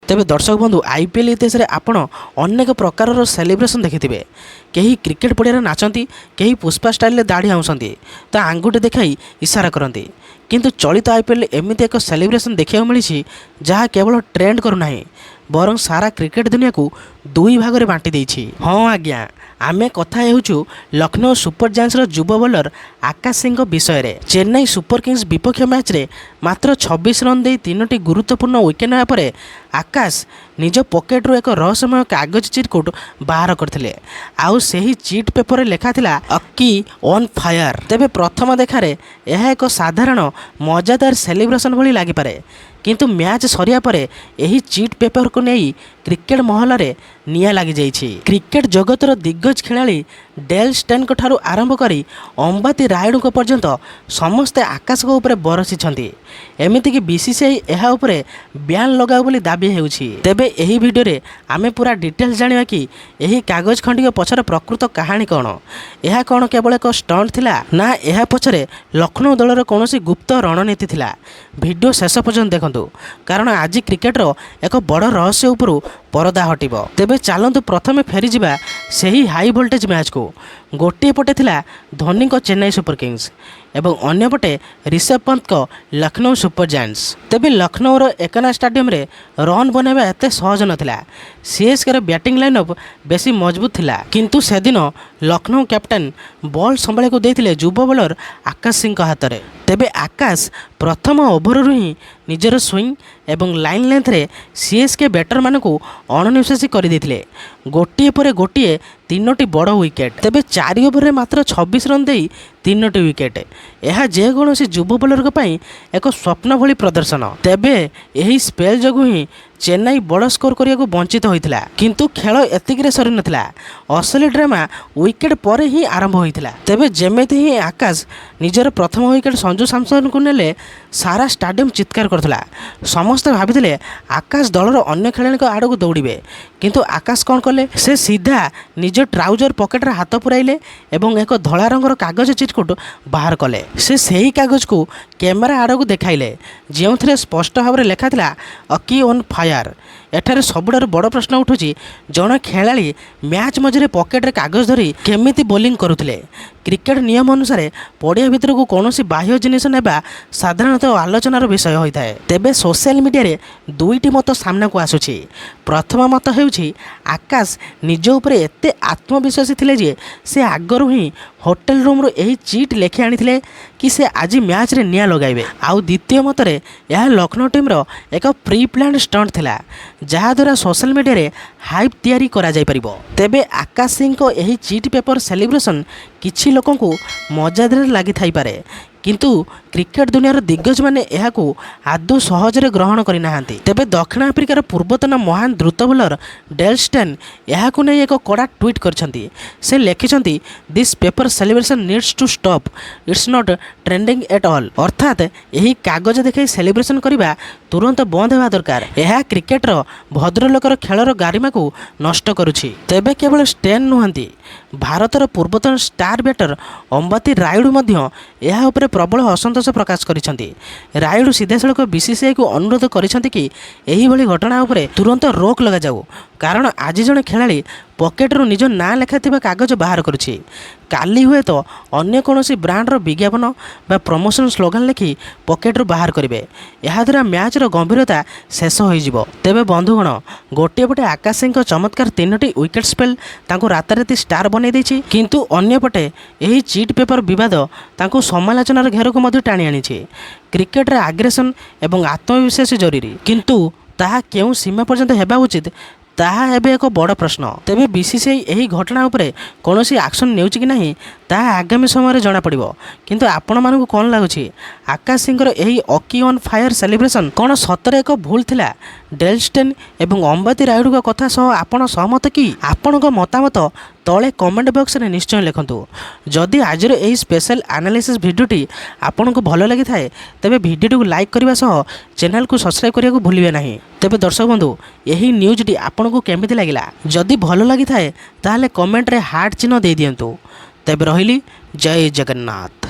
तेबे दर्शक बंधु आईपीएल इतिहास आपण अनेक प्रकार सेलिब्रेशन देखिथिबे। कहीं क्रिकेट पड़िया नाचती, कहीं पुष्पा स्टाइल दाढ़ी आउंसती तो आंगुठी देखाई इशारा करती। किंतु चलित आईपीएल एमती एक सेलिब्रेशन देखा मिली जहाँ केवल ट्रेंड करूना बरं सारा क्रिकेट दुनिया को दुई भाग में बांटी देछि। हाँ आज्ञा, आमे कथा हेउछु लखनऊ सुपर जायंट्स युवा बोलर आकाश सिंह विषय रे। चेन्नई सुपर किंग्स विपक्ष मैच रे मात्र 26 रन दे 3टी गुरुत्वपूर्ण विकेट नेबा परे आकाश निज पॉकेट रो एक रहस्यमय कागज चिटकुट बाहर करथिले। आउ सेही चिट पेपर लेखा थिला अक्की ऑन फायर। तेबे प्रथम देखारे यह एक साधारण मजादार सेलिब्रेशन भली लागि पारे, किंतु मैच सरिया परे एही चिट पेपर को नहीं क्रिकेट महल रे निया लगी जाइछि। क्रिकेट जगतर दिग्गज खिलाड़ी डेल स्टेन को ठारू आरंभ करी अंबाती रायडू को पर्यंत समस्ते आकाश को ऊपर बरसिछंती। एमिति कि बीसीसीआई एहा ऊपर ब्यान लगाउ बोली दाबी हेउछि। तेबे एही वीडियो रे आमे पूरा डिटेल्स जानिबा कि एही कागज खंडी के पछर प्रकृत कहानी कोन। एहा कोन केवल एक स्टंट थिला ना एहा पछरे लखनऊ दलर कोनोसी गुप्त रणनीति थिला। वीडियो शेष पर्यंत देखंतु, कारण आज क्रिकेट रो एक बड़ रहस्य ऊपर परदा हटिबो। तेबे चलतु प्रथमे फेरी जिबा सही हाई वोल्टेज मैच को। गोटे पटे थिला धोनी को चेन्नई सुपर किंग्स एवं अन्य पटे ऋषभ पंत को लखनऊ सुपर जायंट्स। तेबे लखनऊ एकना स्टेडियम रे रन बनाइबा एते सहज नथिला। सीएसके रो बैटिंग लाइनअप बेसी मजबूत थिला, किंतु से दिन लखनऊ कैप्टन बॉल संभाळे को देथिले युवा बोलर आकाश सिंह हाथ रे। तेबे आकाश प्रथम ओभर ही निजर स्विंग एवं लाइन लेंथ रे सीएसके बैटर मानकु अणनिश्वासी कर देथिले। गोटिए परे गोटिए 3टी बड़ विकेट। तेबे 4 ओभर रे मात्र 26 रन दे 3टी विकेट। यह जेकोसी युवा बोलर एक स्वप्न भली प्रदर्शन। तेबे यही स्पेल जगू ही चेन्नई बड़ स्कोर करने को वंचित होता, किंतु खेल एतिक सरी नथिला। असली ड्रामा विकेट पर ही आरंभ होता। तेबे जेमेति ही आकाश निजर प्रथम विकेट संजू सैमसन को नेले सारा स्टाडियम चित्कार करथिला। समस्ते भाविथिले आकाश दलर अन्य खेलाड़ी आड़ को दौड़े, किंतु आकाश कौन कले, से सीधा निज ट्राउजर पॉकेट रे हाथ पुराइले एवं एक धला रंगर कागज चिटकुट बाहर कले। से सही कागज को कैमेरा आड़ को देखाइले, जो स्पष्ट भाव में लिखा था अकी ऑन फायर। एठारे सबुठार बड़ प्रश्न उठुची, जड़े खेलाड़ी मैच मझे पॉकेट रे कागज धरी केमिति बोलिंग करुथिले। क्रिकेट नियम अनुसार पड़िया भितर को कौनसी बाह्य जिनिस नेबा साधारणतः आलोचनार विषय होता है। तेबे सोशल मीडिया रे दुईटी मत सामना को आसुची। प्रथम मत हेउची आकाश निज उपर एते आत्मविश्वासी थिले जे से आगरू ही होटेल रूम रो एही चीट लेखि आनिथिले कि से आज मैच रे निया लगाइबे। आउ द्वितीय मतरे यह लखनऊ टीम रो एक प्री प्लान स्टंट थिला, जहा द्वारा सोशल मीडिया रे हाइप तैयारी करा जाय परिबो। तेबे आकाश सिंह को एही चीट पेपर सेलिब्रेशन किछि लोकन को मजादार लागि थाई पारे, किंतु क्रिकेट दुनियार दिग्गज माने एहाकू आदौ सहजरे ग्रहण करि नाहांती। तेबे दक्षिण आफ्रिकार पूर्वतन महान द्रुत बोलर डेल स्टेन एहाकू नै एक कड़ा ट्वीट करछंती। से लिखिछंती, this paper celebration needs to stop, it's not trending at all. अर्थात एही कागज देखाई सेलिब्रेशन करिबा तुरंत बंद हेबा दरकार। एहा क्रिकेटर भद्रलोकर खेलर गारिमा को नष्ट करुछि। तेबे केवल स्टेन नुहंती, भारतर पूर्वतन स्टार बैटर अंबाती रायडू मध्य एहा उपरे प्रबल असंतोष प्रकाश करिसेंती। रायडू सीधासळख बीसीसीआई को अनुरोध करिसेंती कि एही भली घटना उपरे तुरंत रोक लगा जाऊ, कारण आज जणे खेलाड़ी पॉकेट रो निज ना लेखाथिबा कागज बाहर करुछि। काली हुए तो अन्य कोनोसी ब्रांड रो विज्ञापन बा प्रमोशन स्लोगान लिखि पॉकेट रो बाहर करिवे। एहा द्वारा मैच रो गंभीरता शेष होई जिवो। तेबे बंधुगण, गोटे पटे आकाश सिंह चमत्कार 3टी विकेट स्पेल तांको राताराती स्टार बनै दैछि, किंतु अन्य पटे एही चीट पेपर विवाद तांको समालोचनार घेर को मध्य टाणी आनिछि। क्रिकेट रे आग्रेसन एवं आत्मविश्वास जरूरी, किंतु ताहा केउ सीमा पर्यंत हेबा उचित ताहा एबे एक बड़ प्रश्न। तेबे बीसीसीआई एही घटना उपरे कोनोसी एक्शन नेउछि कि नाही ताहा आगामी समय जना पड़िबो। किंतु आपण मानकु कोन लागुछि, आकाश सिंह रो एही अकी ऑन फायर सेलिब्रेशन कोन सतरे एक भूल थिला? डेल स्टेन एवं अंबाती रायडू को कथा सह आपण सहमत कि? आपण को मतामत तले कमेंट बॉक्स रे निश्चय लिखंतु। जदि आजर एही स्पेशल एनालिसिस वीडियोटी आपण को भलो लागि थाए तबे वीडियो को लाइक करबा सह चैनल को सब्सक्राइब करिया को भूलिबे नाही। तेबे दर्शक बंधु, एही न्यूज टी आपण को केमिति लागिला? जदि भलो लागि थाए ताले कमेंट रे हार्ट चिन्ह दे दियंतु। तेबे रहिली, जय जगन्नाथ।